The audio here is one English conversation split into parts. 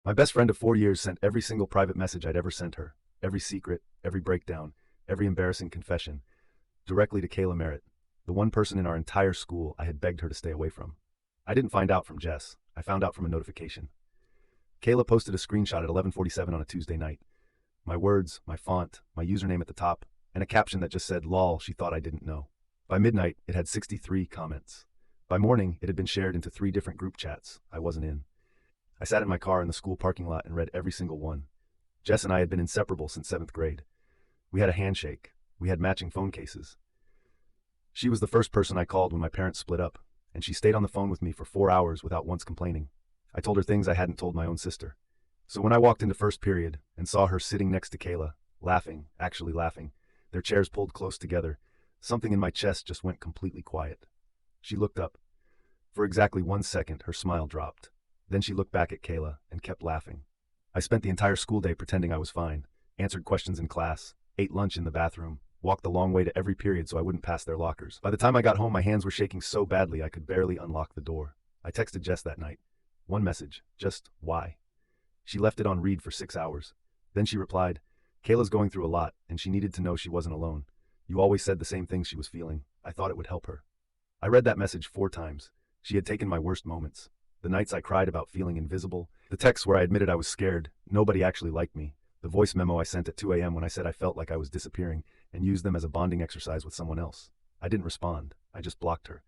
My best friend of 4 years sent every single private message I'd ever sent her, every secret, every breakdown, every embarrassing confession, directly to Kayla Merritt, the one person in our entire school I had begged her to stay away from. I didn't find out from Jess. I found out from a notification. Kayla posted a screenshot at 11:47 on a Tuesday night. My words, my font, my username at the top, and a caption that just said, "Lol, she thought I didn't know." By midnight, it had 63 comments. By morning, it had been shared into 3 different group chats I wasn't in. I sat in my car in the school parking lot and read every single one. Jess and I had been inseparable since 7th grade. We had a handshake. We had matching phone cases. She was the first person I called when my parents split up, and she stayed on the phone with me for 4 hours without once complaining. I told her things I hadn't told my own sister. So when I walked into first period and saw her sitting next to Kayla, laughing, actually laughing, their chairs pulled close together, something in my chest just went completely quiet. She looked up. For exactly 1 second, her smile dropped. Then she looked back at Kayla and kept laughing. I spent the entire school day pretending I was fine, answered questions in class, ate lunch in the bathroom, walked the long way to every period so I wouldn't pass their lockers. By the time I got home, my hands were shaking so badly I could barely unlock the door. I texted Jess that night. One message, just why. She left it on read for 6 hours. Then she replied, "Kayla's going through a lot, and she needed to know she wasn't alone. You always said the same things she was feeling. I thought it would help her." I read that message 4 times. She had taken my worst moments. The nights I cried about feeling invisible, the texts where I admitted I was scared, nobody actually liked me, the voice memo I sent at 2 a.m. when I said I felt like I was disappearing, and used them as a bonding exercise with someone else. I didn't respond. I just blocked her.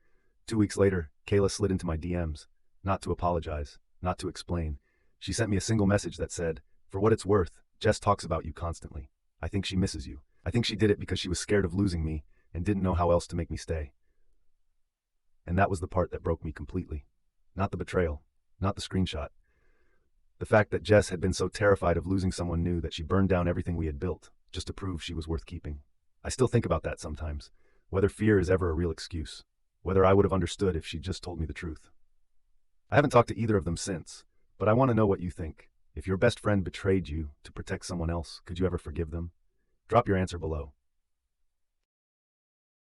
2 weeks later, Kayla slid into my DMs. Not to apologize, not to explain. She sent me a single message that said, "For what it's worth, Jess talks about you constantly. I think she misses you. I think she did it because she was scared of losing me and didn't know how else to make me stay." And that was the part that broke me completely. Not the betrayal, not the screenshot. The fact that Jess had been so terrified of losing someone new that she burned down everything we had built, just to prove she was worth keeping. I still think about that sometimes, whether fear is ever a real excuse, whether I would have understood if she'd just told me the truth. I haven't talked to either of them since, but I want to know what you think. If your best friend betrayed you to protect someone else, could you ever forgive them? Drop your answer below.